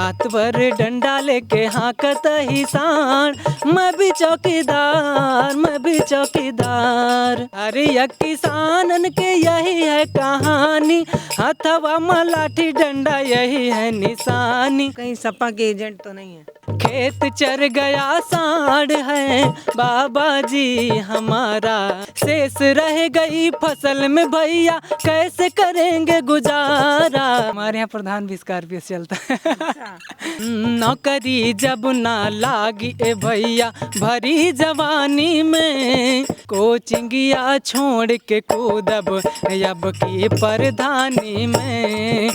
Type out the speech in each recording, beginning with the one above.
रात भर डंडा लेके हाँकत ही सांड, मैं भी चौकीदार, मैं भी चौकीदार। अरे ये किसानन के यही है कहानी, हथवा में लाठी डंडा यही है निशानी। कहीं सपा के एजेंट तो नहीं है? खेत चर गया सांड है बाबा जी हमारा, शेष रह गई फसल में भैया कैसे करेंगे गुजारा। हमारे यहाँ प्रधान भी स्कॉर्पियो से चलता है। नौकरी जब ना लागी ए भैया भरी जवानी में, कोचिंगिया छोड़ के कूदब अब की प्रधानी में।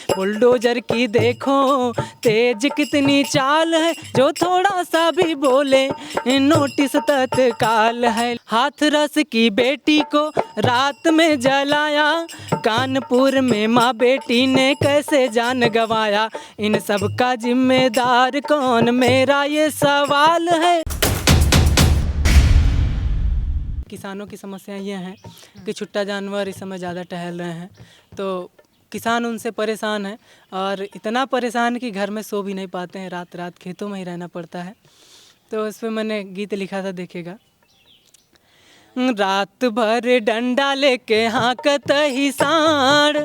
बुलडोजर की देखो तेज कितनी चाल है, जो थोड़ा सा भी बोले नोटिस तत्काल है। हाथरस की बेटी को रात में जलाया, कानपुर में माँ बेटी ने कैसे जान गंवाया। इन सब का जिम्मेदार कौन, मेरा ये सवाल है। किसानों की समस्या ये है कि छुट्टा जानवर इस समय ज़्यादा टहल रहे हैं, तो किसान उनसे परेशान है, और इतना परेशान कि घर में सो भी नहीं पाते हैं, रात रात खेतों में ही रहना पड़ता है। तो उस पर मैंने गीत लिखा था, देखिएगा। रात भर डंडा लेके हाँकत ही सांड,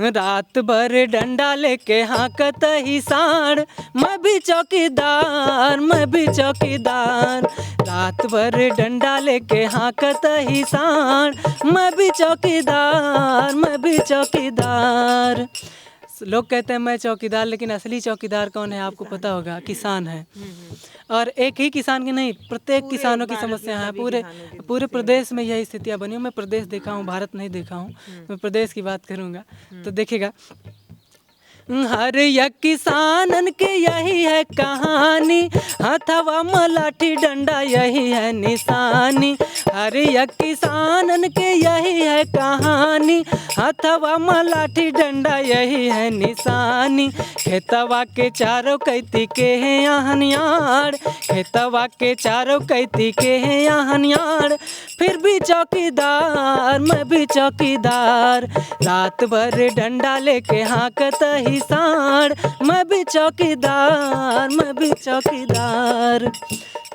रात भर डंडा लेके हाँकत ही सांड, मैं भी चौकीदार, मैं भी चौकीदार। रात भर डंडा लेके हाँकत ही सांड, मैं भी चौकीदार, मैं भी चौकीदार। लोग कहते हैं मैं चौकीदार, लेकिन असली चौकीदार कौन है आपको पता होगा, किसान है। और एक ही किसान की नहीं, प्रत्येक किसानों की समस्या है। पूरे प्रदेश में यही स्थितियाँ बनी हूँ। मैं प्रदेश देखा हूँ, भारत नहीं देखा हूँ, मैं प्रदेश की बात करूँगा। तो देखिएगा, हर एक किसानन के यही है कहानी, हथवा में लाठी डंडा यही है निशानी। हर एक किसानन के यही है कहानी, हथवा में लाठी डंडा यही है निशानी। खेतवा के चारों कैती के हैं आहनियार, खेतवा के चारों कैती के हैं आहनियार, फिर भी चौकीदार, मैं भी चौकीदार। रात भर डंडा लेके हाँकत ही सांड, मैं भी चौकीदार, मैं भी चौकीदार।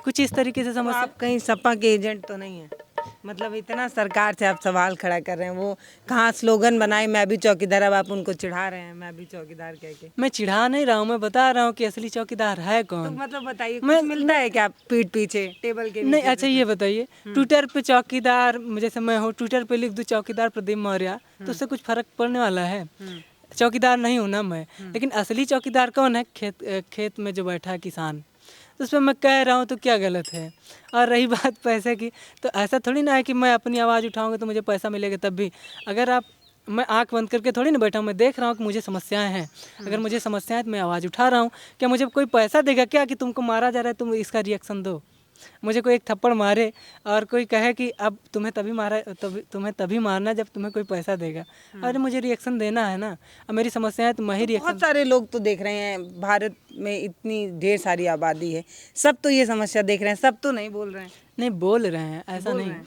कुछ इस तरीके से समझ। आप कहीं सपा के एजेंट तो नहीं है? मतलब इतना सरकार से आप सवाल खड़ा कर रहे हैं, वो कहाँ स्लोगन बनाए मैं भी चौकीदार, अब आप उनको चिढ़ा रहे हैं मैं भी चौकीदार कह के। मैं चिढ़ा नहीं रहा हूँ, मैं बता रहा हूँ कि असली चौकीदार है कौन। तो मतलब बताइए, कुछ मिलता है क्या पीठ पीछे टेबल के नहीं? अच्छा ये बताइए, ट्विटर पे चौकीदार जैसे मैं हूँ, ट्विटर पे लिख दूँ चौकीदार प्रदीप मौर्य, तो उससे कुछ फर्क पड़ने वाला है? चौकीदार नहीं हूँ ना मैं। लेकिन असली चौकीदार कौन है? खेत में जो बैठा है किसान, तो उस पर मैं कह रहा हूँ तो क्या गलत है। और रही बात पैसे की, तो ऐसा थोड़ी ना है कि मैं अपनी आवाज़ उठाऊंगा तो मुझे पैसा मिलेगा। तब भी अगर आप, मैं आंख बंद करके थोड़ी ना बैठा हूँ, मैं देख रहा हूँ कि मुझे समस्याएं हैं। अगर मुझे समस्याएं तो मैं आवाज़ उठा रहा हूँ। क्या मुझे कोई पैसा देगा क्या कि तुमको मारा जा रहा है, तुम इसका रिएक्शन दो? मुझे कोई एक थप्पड़ मारे और कोई कहे कि अब तुम्हें तभी मारना जब तुम्हें कोई पैसा देगा, अरे मुझे रिएक्शन देना है ना। अब मेरी समस्या है तो मैं ही रिएक्शन। बहुत सारे लोग तो देख रहे हैं, भारत में इतनी ढेर सारी आबादी है, सब तो ये समस्या देख रहे हैं, सब तो नहीं बोल रहे हैं। नहीं बोल रहे हैं,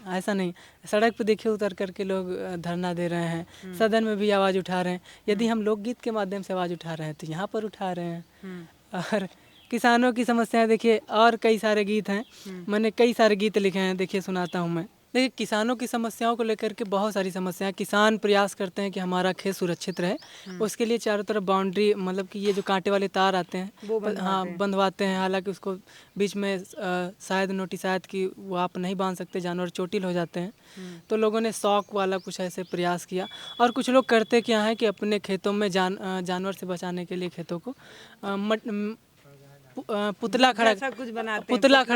ऐसा नहीं। सड़क पे देखिए उतर करके लोग धरना दे रहे हैं, सदन में भी आवाज़ उठा रहे हैं। यदि हम लोकगीत के माध्यम से आवाज़ उठा रहे हैं तो यहाँ पर उठा रहे हैं। और किसानों की समस्याएं देखिए, और कई सारे गीत हैं, मैंने कई सारे गीत लिखे हैं, देखिए सुनाता हूँ मैं। देखिए किसानों की समस्याओं को लेकर के बहुत सारी समस्याएं, किसान प्रयास करते हैं कि हमारा खेत सुरक्षित रहे, उसके लिए चारों तरफ बाउंड्री, मतलब कि ये जो कांटे वाले तार आते हैं वो बंधवाते हैं। हालांकि उसको बीच में शायद नोटिस आयत कि वो आप नहीं बांध सकते, जानवर चोटिल हो जाते हैं। तो लोगों ने शौक वाला कुछ ऐसे प्रयास किया। और कुछ लोग करते क्या है कि अपने खेतों में जानवर से बचाने के लिए खेतों को पुतला खड़ा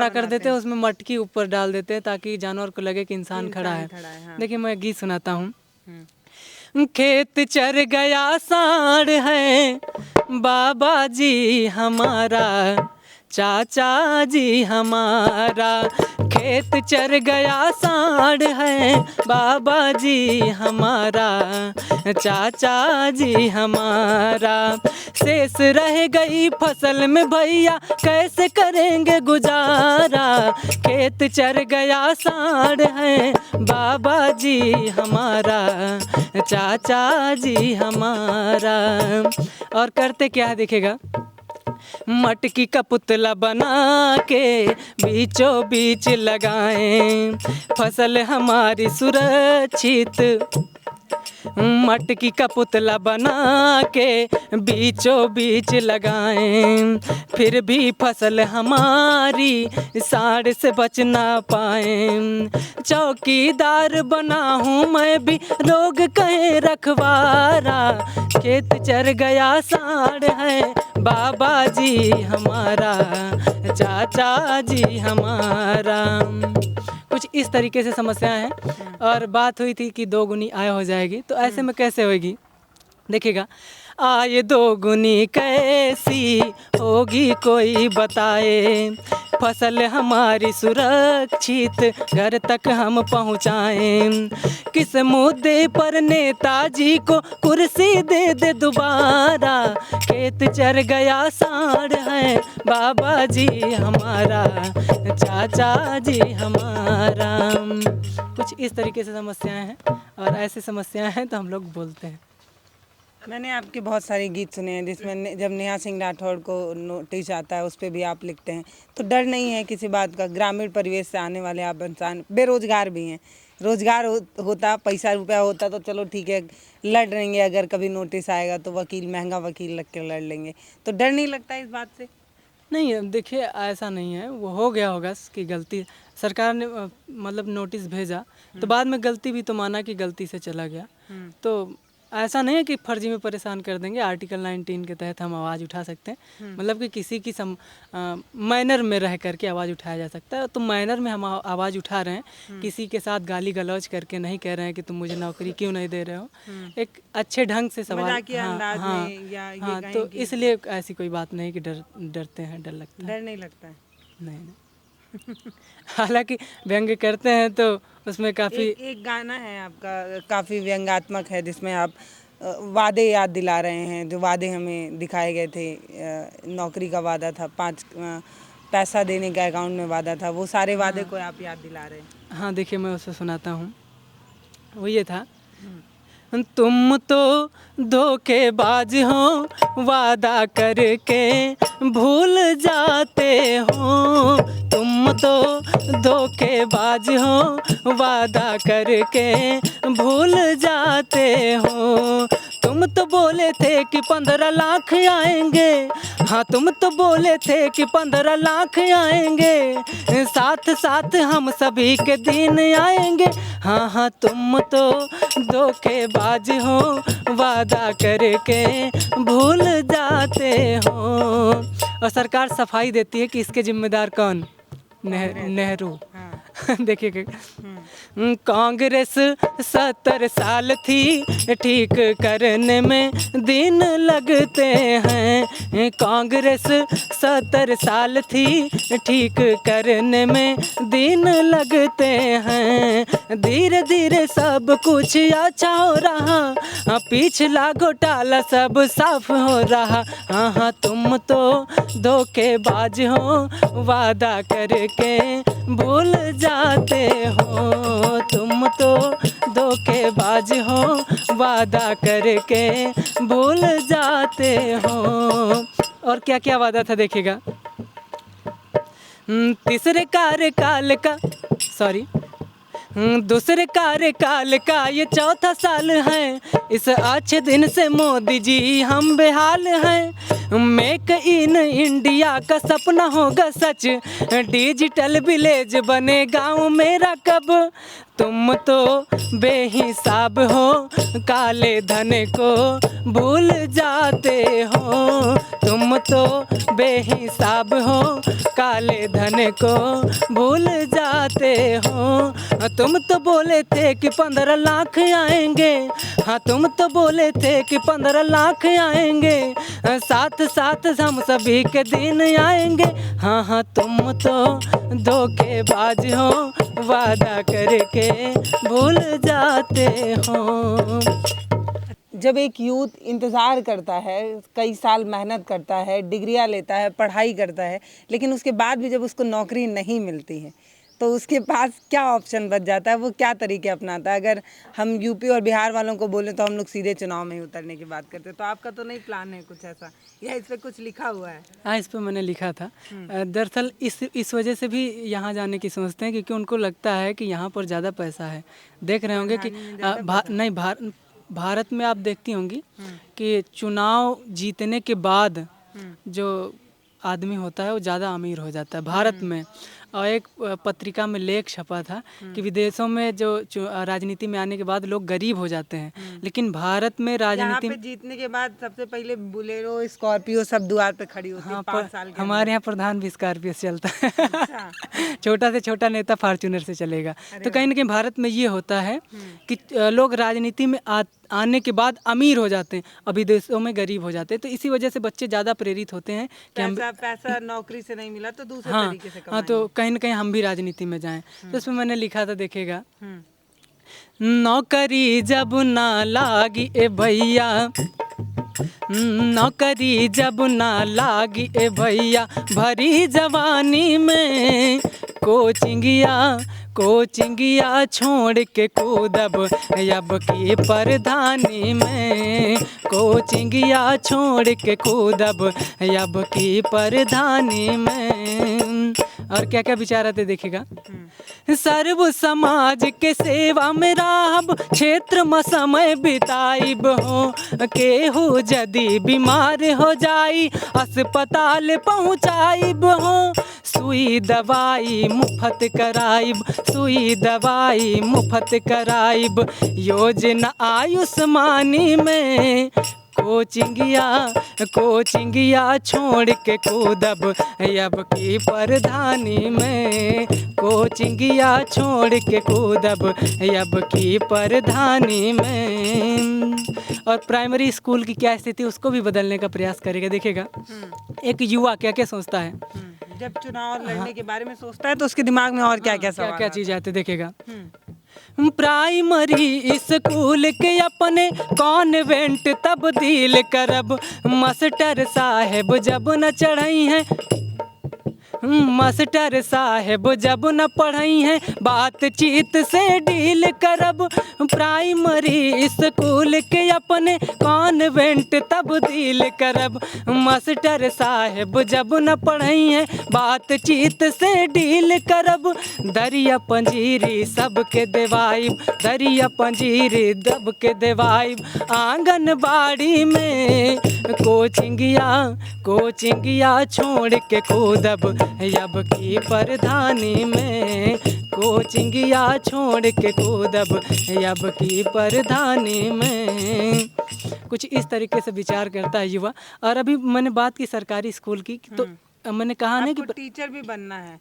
कर देते हैं, उसमें मटकी ऊपर डाल देते हैं ताकि जानवर को लगे कि इंसान खड़ा है। हाँ। देखिए मैं गीत सुनाता हूँ। खेत चर गया सांड है बाबा जी हमारा, चाचा जी हमारा। खेत चर गया सांड है बाबा जी हमारा, चाचा जी हमारा। शेष रह गई फसल में भैया कैसे करेंगे गुजारा। खेत चर गया सांड है बाबा जी हमारा, चाचा जी हमारा। और करते क्या है देखिएगा, मटकी का पुतला बना के बीचों बीच लगाएं, फसल हमारी सुरक्षित। मटकी का पुतला बना के बीचों बीच लगाएं, फिर भी फसल हमारी साड़ से बच ना पाए। चौकीदार बना हूँ मैं भी, लोग कहे रखवारा, खेत चर गया साड़ है बाबा जी हमारा, चाचा जी हमारा। कुछ इस तरीके से समस्याएं हैं। और बात हुई थी कि 2 गुनी आय हो जाएगी, तो ऐसे में कैसे होगी? देखिएगा, आय 2 गुनी कैसी होगी कोई बताए, फसल हमारी सुरक्षित घर तक हम पहुँचाएं। किस मुद्दे पर नेताजी को कुर्सी दे दे दोबारा, खेत चर गया साड़ है बाबा जी हमारा, चाचा जी हमारा। कुछ इस तरीके से समस्याएं हैं, और ऐसी समस्याएं हैं तो हम लोग बोलते हैं। मैंने आपके बहुत सारे गीत सुने हैं जिसमें जब नेहा सिंह राठौड़ को नोटिस आता है उस पर भी आप लिखते हैं, तो डर नहीं है किसी बात का? ग्रामीण परिवेश से आने वाले आप इंसान बेरोजगार भी हैं, रोजगार होता, पैसा रुपया होता तो चलो ठीक है लड़ लेंगे, अगर कभी नोटिस आएगा तो वकील, महंगा वकील लग के लड़ लेंगे, तो डर नहीं लगता इस बात से? नहीं, देखिए ऐसा नहीं है, वो हो गया होगा कि गलती सरकार ने मतलब नोटिस भेजा, तो बाद में गलती भी तो माना कि गलती से चला गया। तो ऐसा नहीं है कि फर्जी में परेशान कर देंगे। आर्टिकल 19 के तहत हम आवाज़ उठा सकते हैं, मतलब कि किसी की मैनर में रह करके आवाज़ उठाया जा सकता है। तो मैनर में हम आवाज़ उठा रहे हैं, किसी के साथ गाली गलौज करके नहीं कह रहे हैं कि तुम मुझे नौकरी क्यों नहीं दे रहे हो, एक अच्छे ढंग से सवाल। हाँ, तो इसलिए ऐसी कोई बात नहीं कि डरते हैं, डर लगता है। डर नहीं लगता है? नहीं। हालांकि व्यंग्य करते हैं तो उसमें काफ़ी एक गाना है आपका काफ़ी व्यंग्यात्मक है जिसमें आप वादे याद दिला रहे हैं, जो वादे हमें दिखाए गए थे। नौकरी का वादा था, 5 पैसा देने का अकाउंट में वादा था, वो सारे वादे को आप याद दिला रहे हैं। हाँ, देखिए मैं उसे सुनाता हूँ। वो ये था, तुम तो धोखेबाज हो वादा करके भूल जाते हो, तुम तो धोखेबाज हो वादा करके भूल जाते हो। तुम तो बोले थे कि 15 लाख आएंगे, हाँ तुम तो बोले थे कि 15 लाख आएंगे, साथ साथ हम सभी के दिन आएंगे। हाँ हाँ, तुम तो धोखेबाज हो वादा करके भूल जाते हो। और सरकार सफाई देती है कि इसके जिम्मेदार कौन? नेहरू। देखिए, कांग्रेस 70 साल थी ठीक करने में दिन लगते हैं, कांग्रेस 70 साल थी ठीक करने में दिन लगते हैं। धीरे धीरे सब कुछ अच्छा हो रहा, पिछला घोटाला सब साफ हो रहा। हाँ हाँ, तुम तो धोखेबाज हो वादा करके भूल जाते हो, तुम तो धोखेबाज हो वादा करके भूल जाते हो। और क्या क्या वादा था देखिएगा। तीसरे कार्यकाल का दूसरे कार्यकाल का ये 4था साल है, इस अच्छे दिन से मोदी जी हम बेहाल हैं। मेक इन इंडिया का सपना होगा सच, डिजिटल विलेज बने गाँव मेरा कब। तुम तो बेहिसाब हो काले धन को भूल जाते हो, तुम तो बेहिसाब हो काले धन को भूल जाते हो। तुम तो बोले थे कि 15 लाख आएंगे, हाँ तुम तो बोले थे कि 15 लाख आएंगे, साथ साथ हम सभी के दिन आएंगे। हाँ हाँ, तुम तो धोखेबाज हो वादा करके भूल जाते हो। जब एक यूथ इंतज़ार करता है, कई साल मेहनत करता है, डिग्रियां लेता है, पढ़ाई करता है, लेकिन उसके बाद भी जब उसको नौकरी नहीं मिलती है, तो उसके पास क्या ऑप्शन बच जाता है, वो क्या तरीके अपनाता है? अगर हम यूपी और बिहार वालों को बोलें तो हम लोग सीधे चुनाव में ही उतरने की बात करते हैं। तो आपका तो नहीं प्लान है कुछ ऐसा, या इस पे कुछ लिखा हुआ है? हाँ, इस पे मैंने लिखा था। दरअसल इस वजह से भी यहाँ जाने की सोचते हैं, क्योंकि उनको लगता है कि यहाँ पर ज़्यादा पैसा है। देख रहे होंगे कि नहीं, भारत में आप देखती होंगी कि चुनाव जीतने के बाद जो आदमी होता है वो ज़्यादा अमीर हो जाता है भारत में। और एक पत्रिका में लेख छपा था कि विदेशों में जो राजनीति में आने के बाद लोग गरीब हो जाते हैं, लेकिन भारत में यहाँ राजनीति पे जीतने के बाद सबसे पहले बुलेरो, स्कॉर्पियो सब द्वार पे खड़ी होती है। हाँ, 5 साल के हमारे यहाँ प्रधान भी स्कॉर्पियो से चलता है। अच्छा। छोटा से छोटा नेता फॉर्च्यूनर से चलेगा। तो कहीं ना कहीं भारत में ये होता है कि लोग राजनीति में आने के बाद अमीर हो जाते हैं, अभी देशों में गरीब हो जाते हैं। तो इसी वजह से बच्चे ज़्यादा प्रेरित होते हैं कि हम पैसा नौकरी से नहीं मिला तो दूसरे हाँ तरीके से हाँ, कमाएंगे। तो कहीं ना कहीं हम भी राजनीति में जाएं। तो उसमें मैंने लिखा था, देखिएगा, नौकरी जब ना लागी ए भैया, नौकरी जब ना लागी ए भैया, भरी जवानी में कोचिंगिया छोड़ के कूदब अब की परधानी में, कोचिंगिया छोड़ के कूदब अब की परधानी में। और क्या क्या विचार आते देखिएगा। सर्व समाज के सेवा में राहब, क्षेत्र में समय बिताइब हो, केहू यदि बीमार हो जाई अस्पताल पहुँचाइब हो, सुई दवाई मुफ्त कराइब, सुई दवाई मुफ्त कराइब, योजना आयुष्मानी में कोचिंगिया छोड़ के कूदब अब की परधानी में, कोचिंगिया छोड़ के कूदब अब की परधानी में। और प्राइमरी स्कूल की क्या स्थिति उसको भी बदलने का प्रयास करेगा। देखिएगा एक युवा क्या क्या सोचता है जब चुनाव लड़ने के बारे में सोचता है तो उसके दिमाग में और क्या क्या सवाल क्या चीज़ आते देखिएगा। प्राइमरी स्कूल के अपने कॉन्वेंट तब्दील करब, मास्टर साहेब जब न चढ़ई हैं, मास्टर साहेब जब न पढ़ई हैं, बातचीत से डील करब, प्राइमरी स्कूल के अपने कॉन्वेंट तब्दील करब, मास्टर साहेब जब न पढ़ई हैं, बातचीत से डील करब, दरिया पंजीरी सबके देवाइब, दरिया पंजीरी दब के देवाइब, आंगनबाड़ी में कोचिंगिया छोड़ के कूदब अब की परधानी में, कोचिंगिया छोड़ के कूदब अब की परधानी में। कुछ इस तरीके से विचार करता है युवा। और अभी मैंने बात की सरकारी स्कूल की, तो मैंने कहा नहीं कि टीचर भी बनना है।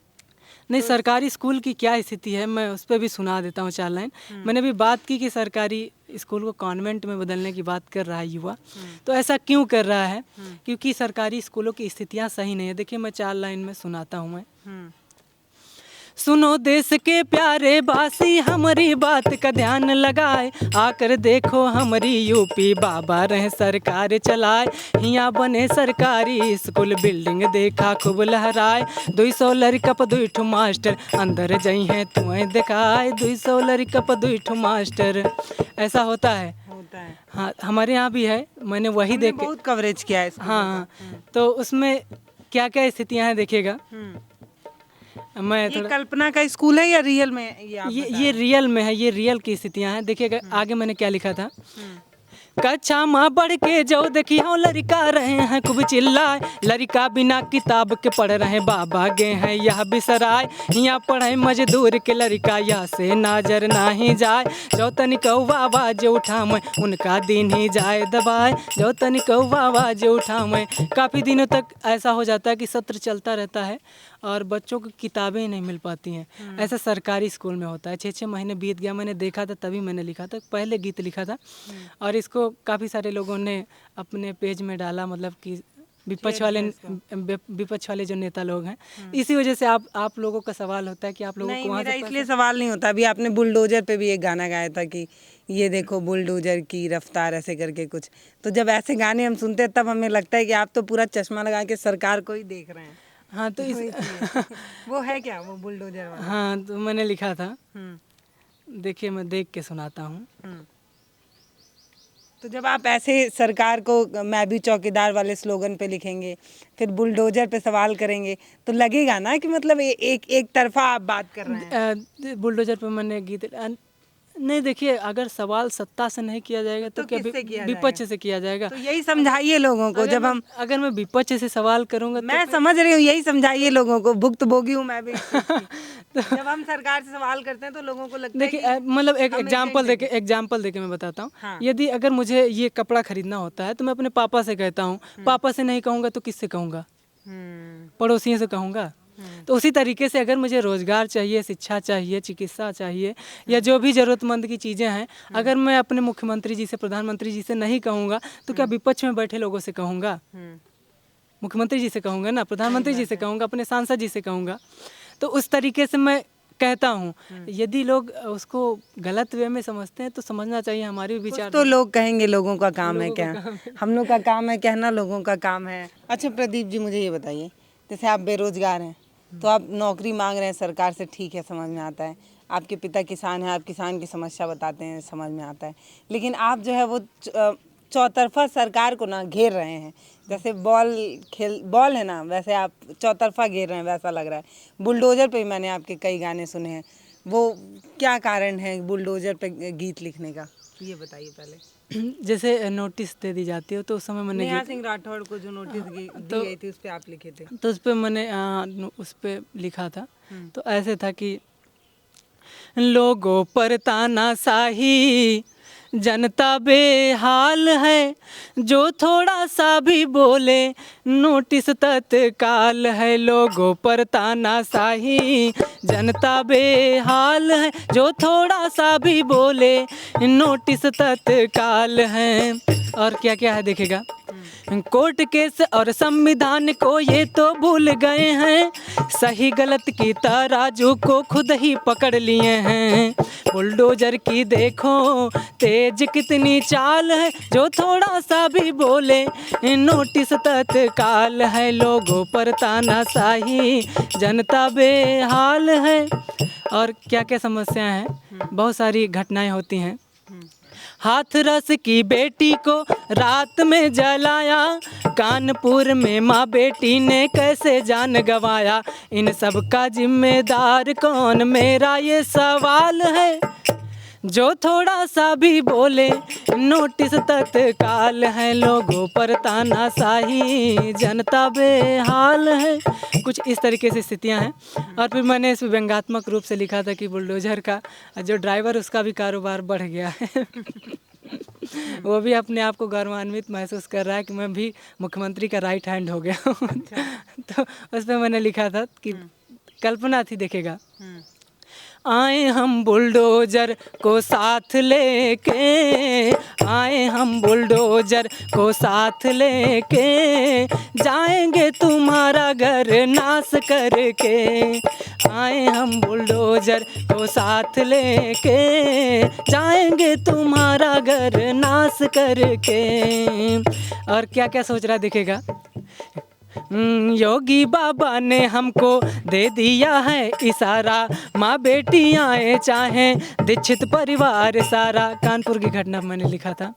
नहीं, सरकारी स्कूल की क्या स्थिति है मैं उस पर भी सुना देता हूँ 4 लाइन। मैंने भी बात की कि सरकारी स्कूल को कॉन्वेंट में बदलने की बात कर रहा है युवा। तो ऐसा क्यों कर रहा है? क्योंकि सरकारी स्कूलों की स्थितियाँ सही नहीं है। देखिए मैं 4 लाइन में सुनाता हूँ मैं। सुनो देश के प्यारे बासी, हमारी बात का ध्यान लगाए, आकर देखो हमारी यूपी बाबा रहे सरकार चलाए, हियाँ बने सरकारी स्कूल बिल्डिंग देखा खूब लहराए, 200 लड़का पर 2 ठो मास्टर अंदर जई हैं तुम्हें दिखाए, 200 लड़का पर 2 ठो मास्टर। ऐसा होता है हाँ, हमारे यहाँ भी है। मैंने वही देख बहुत कवरेज किया है। हाँ, तो उसमें क्या क्या स्थितियाँ हैं देखिएगा। मैं ये कल्पना का स्कूल है या रियल में? ये रियल में है, ये रियल की स्थितियाँ हैं। देखिएगा आगे मैंने क्या लिखा था। कक्षा माँ बढ़ के जो देखियो लड़का रहे हैं खूब चिल्लाए, लड़का बिना किताब के पढ़ रहे बाबा गे हैं यह बिसराए, यहाँ पढ़े मजदूर के लड़का यह से नजर नहीं जाए, जो तनिक आवाज उठा मैं उनका दिन ही जाए दबाए, जो तनिक आवाज उठा मैं। काफ़ी दिनों तक ऐसा हो जाता है कि सत्र चलता रहता है और बच्चों को किताबें नहीं मिल पाती हैं। ऐसा सरकारी स्कूल में होता है। 6-6 महीने बीत गया, मैंने देखा था तभी मैंने लिखा था, पहले गीत लिखा था और इसको काफ़ी सारे लोगों ने अपने पेज में डाला, मतलब कि विपक्ष वाले जो नेता लोग हैं। इसी वजह से आप लोगों का सवाल होता है कि आप लोगों को वहाँ से इसलिए सवाल नहीं होता। अभी आपने बुलडोजर पे भी एक गाना गाया था कि ये देखो बुलडोजर की रफ्तार ऐसे करके कुछ। तो जब ऐसे गाने हम सुनते हैं तब हमें लगता है कि आप तो पूरा चश्मा लगा के सरकार को ही देख रहे हैं। हाँ तो इस वो है क्या, वो बुलडोजर वाला? हाँ तो मैंने लिखा था, हम्म देखिए मैं देख के सुनाता हूँ। हम्म। तो जब आप ऐसे सरकार को मैं भी चौकीदार वाले स्लोगन पे लिखेंगे, फिर बुलडोजर पे सवाल करेंगे, तो लगेगा ना कि मतलब एक तरफा आप बात कर रहे हैं। बुलडोजर पे मैंने गीत नहीं, देखिए अगर सवाल सत्ता से नहीं किया जाएगा तो क्या किससे किया विपक्ष से किया जाएगा? तो यही समझाइए लोगों को। जब हम अगर मैं विपक्ष से सवाल करूंगा मैं समझ रही हूँ, यही समझाइए लोगों को, भुक्तभोगी हूँ मैं भी इस चीज़ की। जब हम सरकार से सवाल करते हैं तो लोगों को लगता है देखिए कि मतलब एक हमें एग्जाम्पल देके मैं बताता हूँ। हाँ। यदि अगर मुझे ये कपड़ा खरीदना होता है तो मैं अपने पापा से कहता हूँ, पापा से नहीं कहूँगा तो किससे कहूँगा? पड़ोसियों से कहूँगा। तो उसी तरीके से अगर मुझे रोजगार चाहिए, शिक्षा चाहिए, चिकित्सा चाहिए, या जो भी ज़रूरतमंद की चीज़ें हैं, अगर मैं अपने मुख्यमंत्री जी से, प्रधानमंत्री जी से नहीं कहूँगा तो क्या विपक्ष में बैठे लोगों से कहूँगा? मुख्यमंत्री जी से कहूँगा ना, प्रधानमंत्री जी से कहूँगा, अपने सांसद जी से कहूँगा। तो उस तरीके से मैं कहता हूँ। यदि लोग उसको गलत वे में समझते हैं तो समझना चाहिए हमारी भी विचार। तो लोग कहेंगे लोगों का काम है क्या? हम लोग का काम है कहना, लोगों का काम है। अच्छा प्रदीप जी, मुझे ये बताइए, जैसे आप बेरोजगार हैं तो आप नौकरी मांग रहे हैं सरकार से, ठीक है, समझ में आता है। आपके पिता किसान हैं, आप किसान की समस्या बताते हैं, समझ में आता है। लेकिन आप जो है वो चौतरफा सरकार को ना घेर रहे हैं। जैसे बॉल है ना, वैसे आप चौतरफा घेर रहे हैं, वैसा लग रहा है। बुलडोजर पे मैंने आपके कई गाने सुने हैं, वो क्या कारण है बुलडोजर पे गीत लिखने का, ये बताइए पहले। जैसे नोटिस दे दी जाती है तो उस समय मैंने नेहा सिंह राठौड़ को जो नोटिस दी गई थी उस पे आप लिखे थे। तो उस पर मैंने उस पर लिखा था। तो ऐसे था कि लोगों पर तानाशाही, जनता बेहाल है, जो थोड़ा सा भी बोले नोटिस तत्काल है। लोगों पर तानाशाही, जनता बेहाल है, जो थोड़ा सा भी बोले नोटिस तत्काल है। और क्या क्या है देखेगा, कोर्ट केस और संविधान को ये तो भूल गए हैं, सही गलत की तराजू को खुद ही पकड़ लिए हैं। बुलडोजर की देखो तेज कितनी चाल है, जो थोड़ा सा भी बोले नोटिस तत्काल है। लोगों पर तानाशाही, जनता बेहाल है। और क्या क्या समस्याएं हैं, बहुत सारी घटनाएं होती हैं। हाथरस की बेटी को रात में जलाया, कानपुर में माँ बेटी ने कैसे जान गंवाया। इन सब का जिम्मेदार कौन, मेरा ये सवाल है। जो थोड़ा सा भी बोले नोटिस तत्काल है। लोगों पर तानाशाही, जनता बेहाल है। कुछ इस तरीके से स्थितियां हैं। और फिर मैंने इस व्यंग्यात्मक रूप से लिखा था कि बुलडोजर का जो ड्राइवर, उसका भी कारोबार बढ़ गया है। वो भी अपने आप को गौरवान्वित महसूस कर रहा है कि मैं भी मुख्यमंत्री का राइट हैंड हो गया हूँ। तो उस पर मैंने लिखा था कि कल्पना थी, देखेगा, आए हम बुलडोजर को साथ लेके, आए हम बुलडोजर को साथ लेके, जाएंगे तुम्हारा घर नाश करके। आए हम बुलडोजर को साथ लेके, जाएंगे तुम्हारा घर नाश करके। और क्या क्या सोच रहा दिखेगा, योगी बाबा ने हमको दे दिया है इशारा, माँ बेटी आए चाहे दीक्षित परिवार सारा। कानपुर की घटना मैंने लिखा था।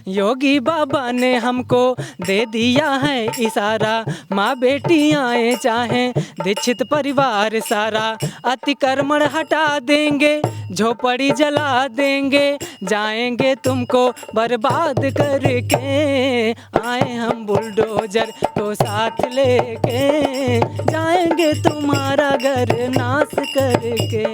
योगी बाबा ने हमको दे दिया है इशारा, माँ बेटी आए चाहे दीक्षित परिवार सारा। अतिक्रमण हटा देंगे, झोपड़ी जला देंगे, जाएंगे तुमको बर्बाद करके। आए हम बुलडोजर को साथ लेके, जाएंगे तुम्हारा घर नाश करके।